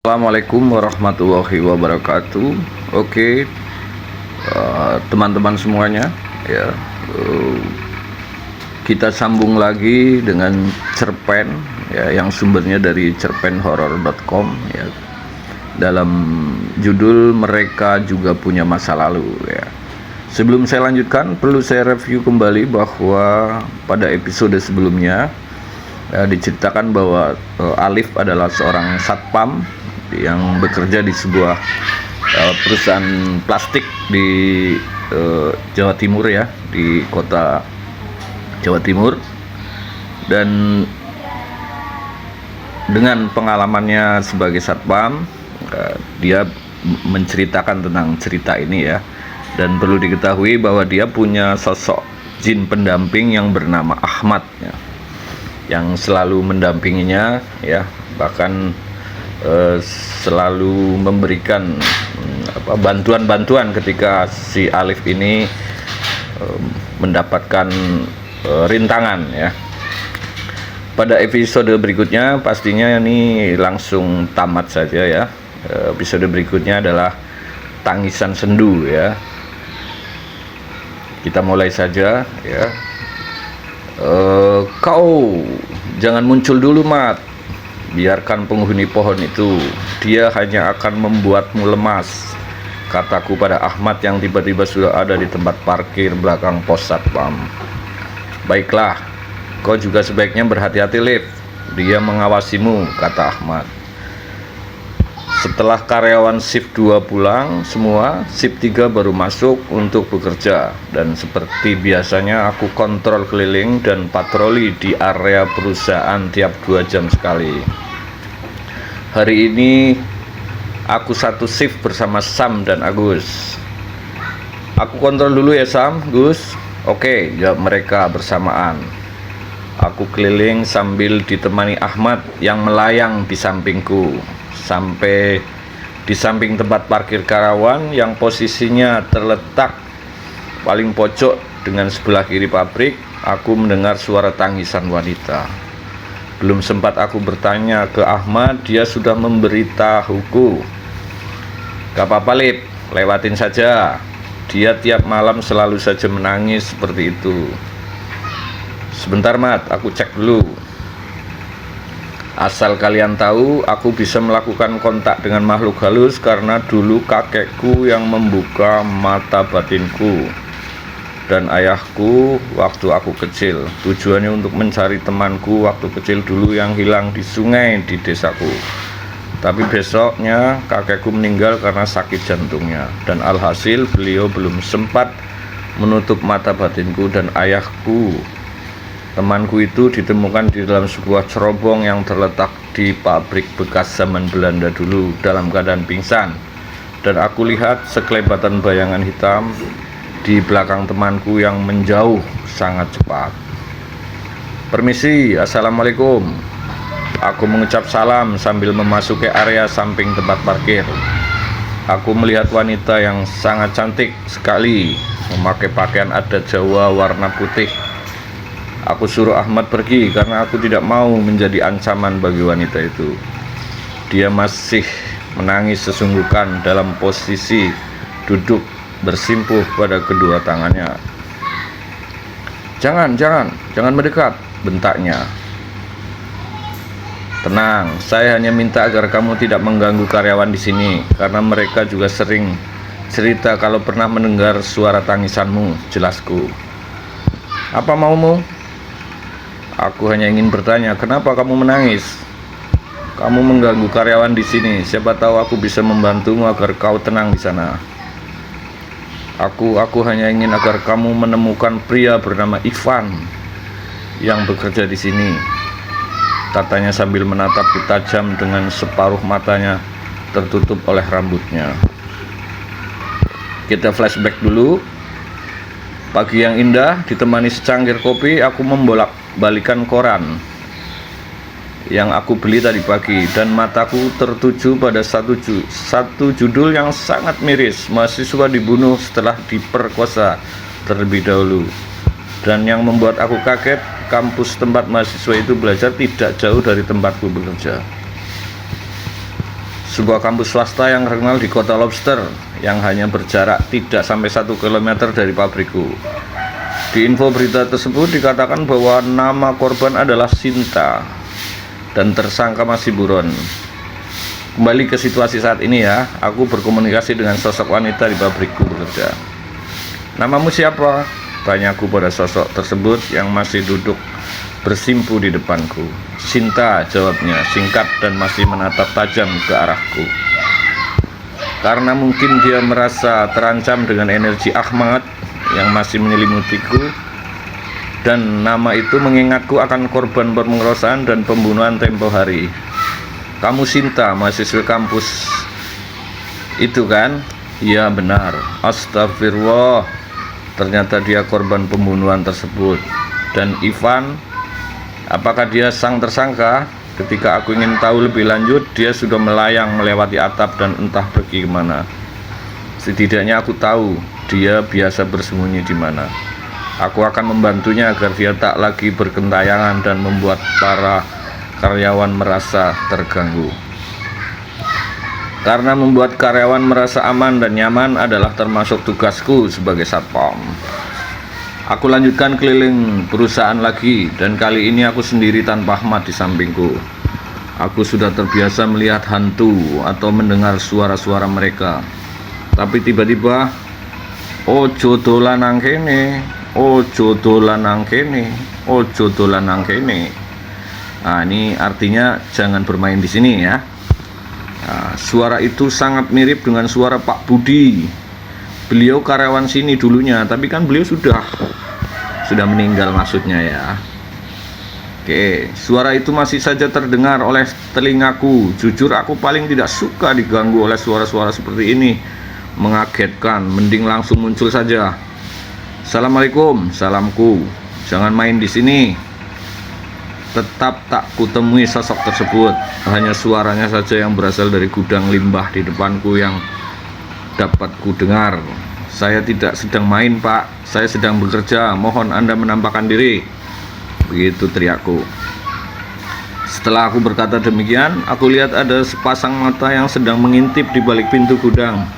Assalamualaikum warahmatullahi wabarakatuh. Oke, teman-teman semuanya, ya, kita sambung lagi dengan cerpen, ya, yang sumbernya dari cerpenhoror.com, ya. Dalam judul "Mereka Juga Punya Masa Lalu", ya. Sebelum saya lanjutkan, perlu saya review kembali bahwa pada episode sebelumnya diceritakan bahwa Alif adalah seorang satpam yang bekerja di sebuah perusahaan plastik di Jawa Timur, ya, di kota Jawa Timur. Dan dengan pengalamannya sebagai satpam, dia menceritakan tentang cerita ini, ya. Dan perlu diketahui bahwa dia punya sosok jin pendamping yang bernama Ahmad, ya, yang selalu mendampinginya, ya, bahkan selalu memberikan bantuan-bantuan ketika si Alif ini mendapatkan rintangan, ya. Pada episode berikutnya pastinya ini langsung tamat saja, ya. Episode berikutnya adalah Tangisan Sendu, ya. Kita mulai saja, ya. Kau jangan muncul dulu, Mat. Biarkan penghuni pohon itu, dia hanya akan membuatmu lemas, kataku pada Ahmad yang tiba-tiba sudah ada di tempat parkir belakang pos satpam. Baiklah, kau juga sebaiknya berhati-hati, Liv. Dia mengawasimu, kata Ahmad. Setelah karyawan shift 2 pulang semua, shift 3 baru masuk untuk bekerja. Dan seperti biasanya aku kontrol keliling dan patroli di area perusahaan tiap 2 jam sekali. Hari ini aku satu shift bersama Sam dan Agus. Aku kontrol dulu ya, Sam, Gus. Oke, jawab mereka bersamaan. Aku keliling sambil ditemani Ahmad yang melayang di sampingku sampai di samping tempat parkir karyawan yang posisinya terletak paling pojok dengan sebelah kiri pabrik. Aku mendengar suara tangisan wanita. Belum sempat aku bertanya ke Ahmad, dia sudah memberitahuku. Gak apa-apa, Lip, lewatin saja. Dia tiap malam selalu saja menangis seperti itu. Sebentar, Mat, aku cek dulu. Asal kalian tahu, aku bisa melakukan kontak dengan makhluk halus karena dulu kakekku yang membuka mata batinku dan ayahku waktu aku kecil. Tujuannya untuk mencari temanku waktu kecil dulu yang hilang di sungai di desaku. Tapi besoknya kakekku meninggal karena sakit jantungnya. Dan alhasil beliau belum sempat menutup mata batinku dan ayahku. Temanku itu ditemukan di dalam sebuah cerobong yang terletak di pabrik bekas zaman Belanda dulu dalam keadaan pingsan. Dan aku lihat sekelebatan bayangan hitam di belakang temanku yang menjauh sangat cepat. Permisi, assalamualaikum. Aku mengucap salam sambil memasuki area samping tempat parkir. Aku melihat wanita yang sangat cantik sekali, memakai pakaian adat Jawa warna putih. Aku suruh Ahmad pergi karena aku tidak mau menjadi ancaman bagi wanita itu. Dia masih menangis sesungguhkan dalam posisi duduk bersimpuh pada kedua tangannya. Jangan mendekat, bentaknya. Tenang, saya hanya minta agar kamu tidak mengganggu karyawan di sini karena mereka juga sering cerita kalau pernah mendengar suara tangisanmu, jelasku. Apa maumu? Aku hanya ingin bertanya, kenapa kamu menangis? Kamu mengganggu karyawan di sini. Siapa tahu aku bisa membantumu agar kau tenang di sana. Aku hanya ingin agar kamu menemukan pria bernama Ivan yang bekerja di sini. Katanya sambil menatapku tajam dengan separuh matanya tertutup oleh rambutnya. Kita flashback dulu. Pagi yang indah ditemani secangkir kopi, aku membolak-balikan koran yang aku beli tadi pagi dan mataku tertuju pada satu judul yang sangat miris. Mahasiswa dibunuh setelah diperkosa terlebih dahulu. Dan yang membuat aku kaget, kampus tempat mahasiswa itu belajar tidak jauh dari tempatku bekerja. sebuah kampus swasta yang terkenal di kota Lobster yang hanya berjarak tidak sampai 1 km dari pabrikku. Di info berita tersebut dikatakan bahwa nama korban adalah Sinta dan tersangka masih buron. Kembali ke situasi saat ini ya, aku berkomunikasi dengan sosok wanita di pabrikku bekerja. Namamu siapa? Tanyaku pada sosok tersebut yang masih duduk bersimpu di depanku. Sinta, jawabnya, singkat dan masih menatap tajam ke arahku. Karena mungkin dia merasa terancam dengan energi Ahmad yang masih menyelimutiku, dan nama itu mengingatku akan korban pemerkosaan dan pembunuhan tempo hari. Kamu Sinta, mahasiswa kampus itu kan? Iya benar. Astagfirullah, ternyata dia korban pembunuhan tersebut. Dan Ivan, apakah dia sang tersangka? Ketika aku ingin tahu lebih lanjut, dia sudah melayang melewati atap dan entah pergi kemana. Setidaknya aku tahu dia biasa bersembunyi di mana. Aku akan membantunya agar dia tak lagi bergentayangan dan membuat para karyawan merasa terganggu. Karena membuat karyawan merasa aman dan nyaman adalah termasuk tugasku sebagai satpam. Aku lanjutkan keliling perusahaan lagi, dan kali ini aku sendiri tanpa Ahmad di sampingku. Aku sudah terbiasa melihat hantu atau mendengar suara-suara mereka. Tapi tiba-tiba, ojo dolan nang kene, ojo dolan nang kene, ojo dolan nang kene. Nah, ini artinya jangan bermain di sini ya. Nah, suara itu sangat mirip dengan suara Pak Budi. Beliau karyawan sini dulunya, tapi kan beliau sudah meninggal maksudnya ya. Oke, suara itu masih saja terdengar oleh telingaku. Jujur aku paling tidak suka diganggu oleh suara-suara seperti ini. Mengagetkan, mending langsung muncul saja. Assalamualaikum, salamku. Jangan main di sini. Tetap tak kutemui sosok tersebut. Hanya suaranya saja yang berasal dari gudang limbah di depanku yang dapat ku dengar. Saya tidak sedang main, Pak. Saya sedang bekerja. Mohon Anda menampakkan diri. Begitu teriakku. Setelah aku berkata demikian, aku lihat ada sepasang mata yang sedang mengintip di balik pintu gudang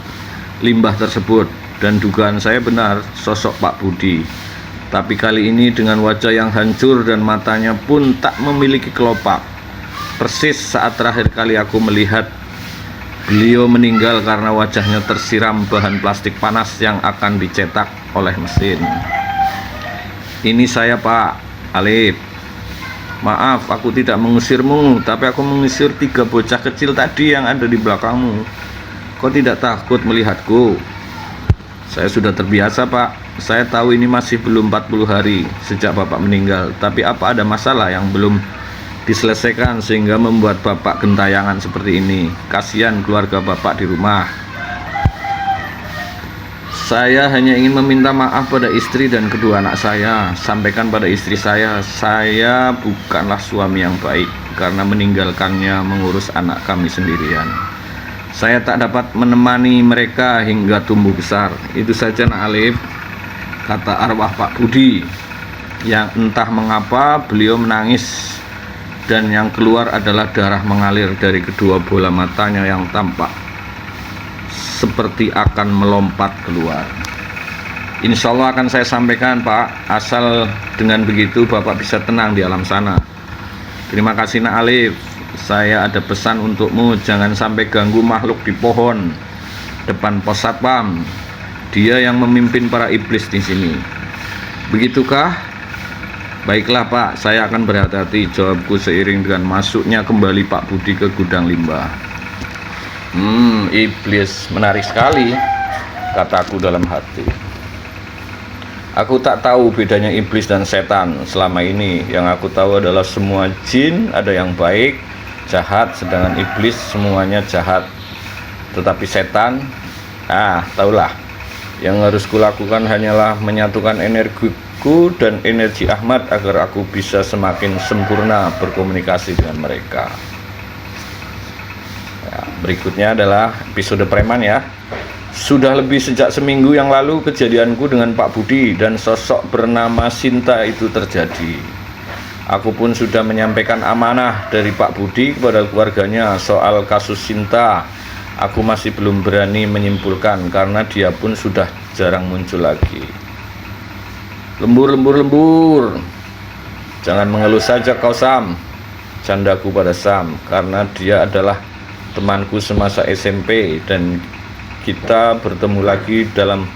limbah tersebut, dan dugaan saya benar, sosok Pak Budi. Tapi kali ini dengan wajah yang hancur dan matanya pun tak memiliki kelopak. Persis saat terakhir kali aku melihat beliau meninggal karena wajahnya tersiram bahan plastik panas yang akan dicetak oleh mesin. Ini saya, Pak Alif. Maaf, aku tidak mengusirmu, tapi aku mengusir 3 bocah kecil tadi yang ada di belakangmu. Kau tidak takut melihatku? Saya sudah terbiasa, Pak. Saya tahu ini masih belum 40 hari sejak Bapak meninggal. Tapi apa ada masalah yang belum diselesaikan sehingga membuat Bapak gentayangan seperti ini? Kasihan keluarga Bapak di rumah. Saya hanya ingin meminta maaf pada istri dan kedua anak saya. Sampaikan pada istri saya bukanlah suami yang baik karena meninggalkannya mengurus anak kami sendirian. Saya tak dapat menemani mereka hingga tumbuh besar. Itu saja, Nak Alif, kata arwah Pak Budi, yang entah mengapa beliau menangis, dan yang keluar adalah darah mengalir dari kedua bola matanya yang tampak seperti akan melompat keluar. Insya Allah akan saya sampaikan, Pak, asal dengan begitu Bapak bisa tenang di alam sana. Terima kasih, Nak Alif. Saya ada pesan untukmu, jangan sampai ganggu makhluk di pohon depan pos satpam. Dia yang memimpin para iblis di sini. Begitukah? Baiklah, Pak, saya akan berhati-hati, jawabku seiring dengan masuknya kembali Pak Budi ke gudang limbah. Iblis, menarik sekali, kataku dalam hati. Aku tak tahu bedanya iblis dan setan selama ini. Yang aku tahu adalah semua jin ada yang baik, jahat, sedangkan iblis semuanya jahat. Tetapi setan, tahulah, yang harus kulakukan hanyalah menyatukan energiku dan energi Ahmad agar aku bisa semakin sempurna berkomunikasi dengan mereka. Berikutnya adalah episode preman ya. Sudah lebih sejak seminggu yang lalu kejadianku dengan Pak Budi dan sosok bernama Sinta itu terjadi. Aku pun sudah menyampaikan amanah dari Pak Budi kepada keluarganya soal kasus Sinta. Aku masih belum berani menyimpulkan karena dia pun sudah jarang muncul lagi. Lembur. Jangan mengeluh saja kau Sam, candaku pada Sam, karena dia adalah temanku semasa SMP dan kita bertemu lagi dalam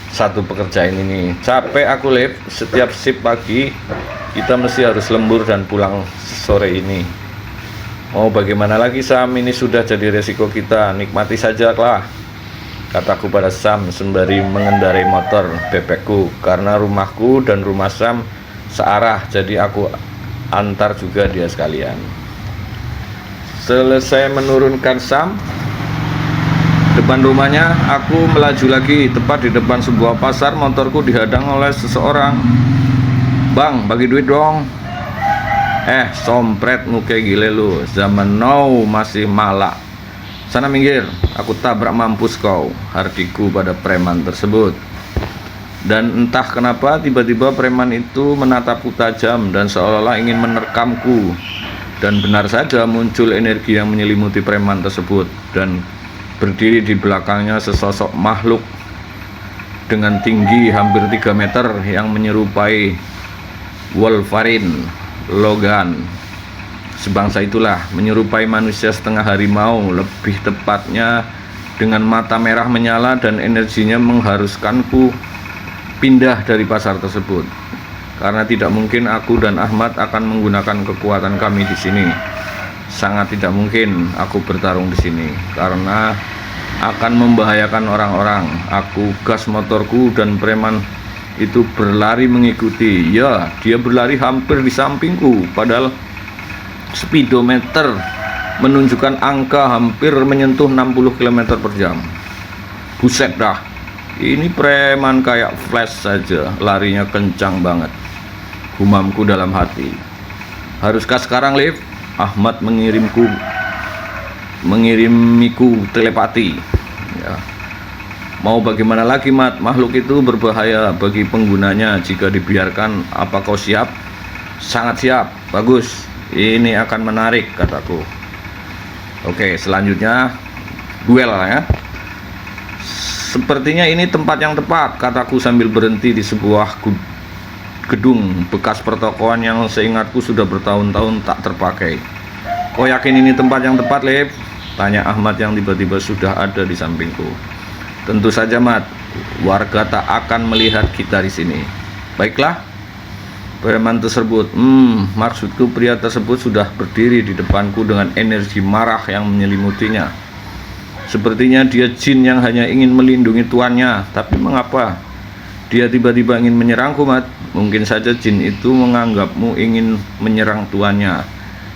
satu pekerjaan ini. Capek aku Liv, setiap shift pagi kita mesti harus lembur dan pulang sore ini. Mau bagaimana lagi Sam, ini sudah jadi resiko kita, nikmati saja lah, kataku pada Sam sembari mengendarai motor bebekku, karena rumahku dan rumah Sam searah, jadi aku antar juga dia sekalian. Selesai menurunkan Sam depan rumahnya, aku melaju lagi. Tepat di depan sebuah pasar, motorku dihadang oleh seseorang. Bang, bagi duit dong. Sompret, muka gile lu, zaman now masih malak. Sana minggir, aku tabrak mampus kau, hardiku pada preman tersebut. Dan entah kenapa tiba-tiba preman itu menatapku tajam dan seolah-olah ingin menerkamku. Dan benar saja muncul energi yang menyelimuti preman tersebut, dan berdiri di belakangnya sesosok makhluk dengan tinggi hampir 3 meter yang menyerupai Wolverine, Logan. Sebangsa itulah, menyerupai manusia setengah harimau, lebih tepatnya dengan mata merah menyala dan energinya mengharuskanku pindah dari pasar tersebut. Karena tidak mungkin aku dan Ahmad akan menggunakan kekuatan kami di sini. Sangat tidak mungkin aku bertarung di sini karena akan membahayakan orang-orang. Aku gas motorku dan preman itu berlari mengikuti. Ya, dia berlari hampir di sampingku, padahal speedometer menunjukkan angka hampir menyentuh 60 km per jam. Buset dah, ini preman kayak flash saja, larinya kencang banget. Gumamku dalam hati. Haruskah sekarang Liv? Ahmad mengirimiku telepati. Ya. Mau bagaimana lagi Mat? Makhluk itu berbahaya bagi penggunanya jika dibiarkan. Apa kau siap? Sangat siap. Bagus. Ini akan menarik, kataku. Oke, selanjutnya duel ya. Sepertinya ini tempat yang tepat, kataku sambil berhenti di sebuah gedung bekas pertokoan yang seingatku sudah bertahun-tahun tak terpakai. Kau yakin ini tempat yang tepat, Liv? Tanya Ahmad yang tiba-tiba sudah ada di sampingku. Tentu saja, Mat. Warga tak akan melihat kita di sini. Baiklah. Preman tersebut, maksudku pria tersebut sudah berdiri di depanku dengan energi marah yang menyelimutinya. Sepertinya dia jin yang hanya ingin melindungi tuannya. Tapi mengapa dia tiba-tiba ingin menyerangku, Mat? Mungkin saja jin itu menganggapmu ingin menyerang tuannya,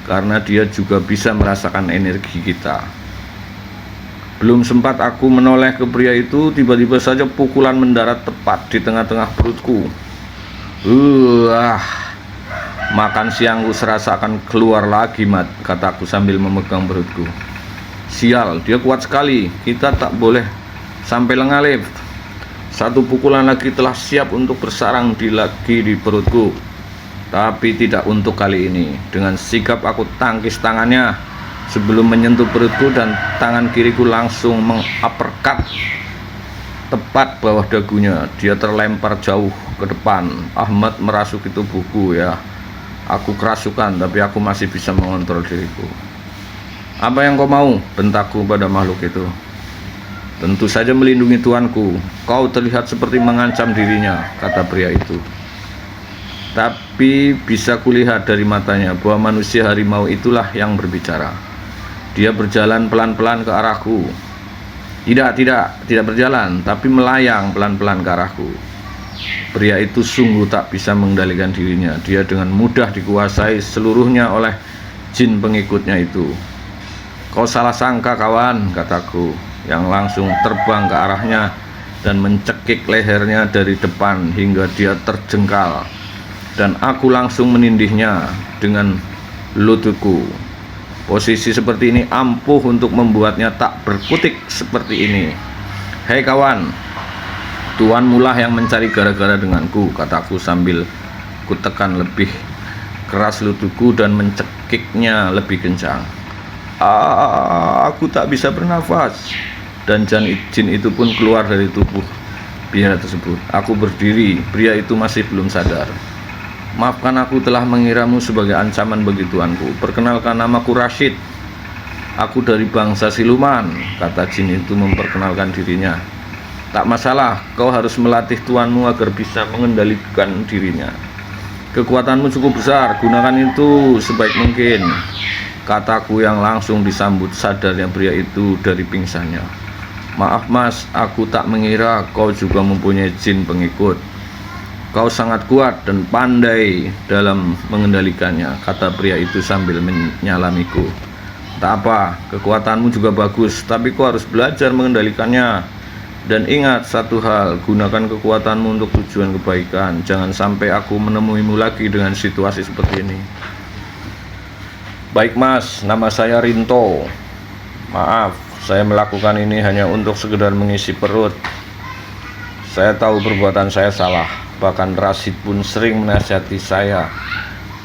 karena dia juga bisa merasakan energi kita. Belum sempat aku menoleh ke pria itu, tiba-tiba saja pukulan mendarat tepat di tengah-tengah perutku. Makan siangku serasa akan keluar lagi, Mat, kataku sambil memegang perutku. Sial, dia kuat sekali. Kita tak boleh sampai lengah, Liv. Satu pukulan lagi telah siap untuk bersarang lagi di perutku. Tapi tidak untuk kali ini. Dengan sigap aku tangkis tangannya sebelum menyentuh perutku, dan tangan kiriku langsung menguppercut tepat bawah dagunya. Dia terlempar jauh ke depan. Ahmad merasuki tubuhku ya. Aku kerasukan, tapi aku masih bisa mengontrol diriku. Apa yang kau mau? Bentakku pada makhluk itu. Tentu saja melindungi tuanku. Kau terlihat seperti mengancam dirinya, kata pria itu. Tapi bisa kulihat dari matanya bahwa manusia harimau itulah yang berbicara. Dia berjalan pelan-pelan ke arahku. Tidak berjalan, tapi melayang pelan-pelan ke arahku. Pria itu sungguh tak bisa mengendalikan dirinya. Dia dengan mudah dikuasai seluruhnya oleh jin pengikutnya itu. Kau salah sangka kawan, kataku, yang langsung terbang ke arahnya dan mencekik lehernya dari depan hingga dia terjengkal. Dan aku langsung menindihnya dengan lututku. Posisi seperti ini ampuh untuk membuatnya tak berkutik seperti ini. Hei kawan, tuan mulah yang mencari gara-gara denganku, kataku sambil kutekan lebih keras lututku dan mencekiknya lebih kencang. Aku tak bisa bernafas, dan jin itu pun keluar dari tubuh pria tersebut. Aku berdiri, pria itu masih belum sadar. Maafkan, aku telah mengiramu sebagai ancaman bagi tuanku. Perkenalkan, namaku Rashid. Aku dari bangsa siluman, kata jin itu memperkenalkan dirinya. Tak masalah, kau harus melatih tuanmu agar bisa mengendalikan dirinya. Kekuatanmu cukup besar, gunakan itu sebaik mungkin, kataku yang langsung disambut sadarnya pria itu dari pingsannya. Maaf mas, aku tak mengira kau juga mempunyai jin pengikut. Kau sangat kuat dan pandai dalam mengendalikannya, kata pria itu sambil menyalamiku. Tak apa, kekuatanmu juga bagus, tapi kau harus belajar mengendalikannya. Dan ingat satu hal, gunakan kekuatanmu untuk tujuan kebaikan. Jangan sampai aku menemuimu lagi dengan situasi seperti ini. Baik mas, nama saya Rinto. Maaf, saya melakukan ini hanya untuk sekedar mengisi perut. Saya tahu perbuatan saya salah. Bahkan Rashid pun sering menasihati saya,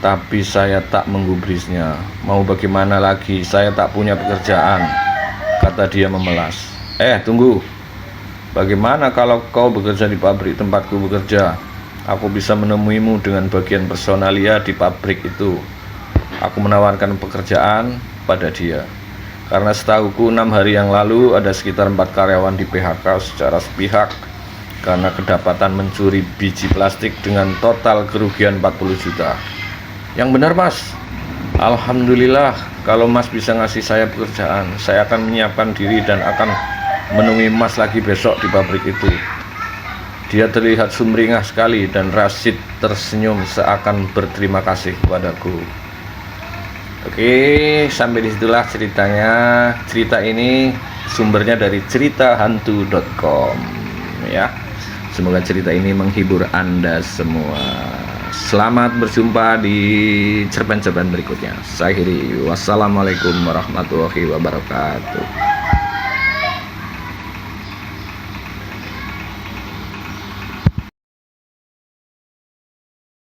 tapi saya tak menggubrisnya. Mau bagaimana lagi, saya tak punya pekerjaan, kata dia memelas. Tunggu. Bagaimana kalau kau bekerja di pabrik tempatku bekerja? Aku bisa menemuimu dengan bagian personalia di pabrik itu. Aku menawarkan pekerjaan pada dia. Karena setahuku 6 hari yang lalu ada sekitar 4 karyawan di PHK secara sepihak karena kedapatan mencuri biji plastik dengan total kerugian 40 juta. Yang benar mas. Alhamdulillah, kalau mas bisa ngasih saya pekerjaan, saya akan menyiapkan diri dan akan menemui mas lagi besok di pabrik itu. Dia terlihat sumringah sekali dan Rashid tersenyum seakan berterima kasih kepadaku. Oke, sampai disitulah ceritanya. Cerita ini sumbernya dari ceritahantu.com ya. Semoga cerita ini menghibur Anda semua. Selamat berjumpa di cerpen-cerpen berikutnya. Saya akhiri. Wassalamualaikum warahmatullahi wabarakatuh.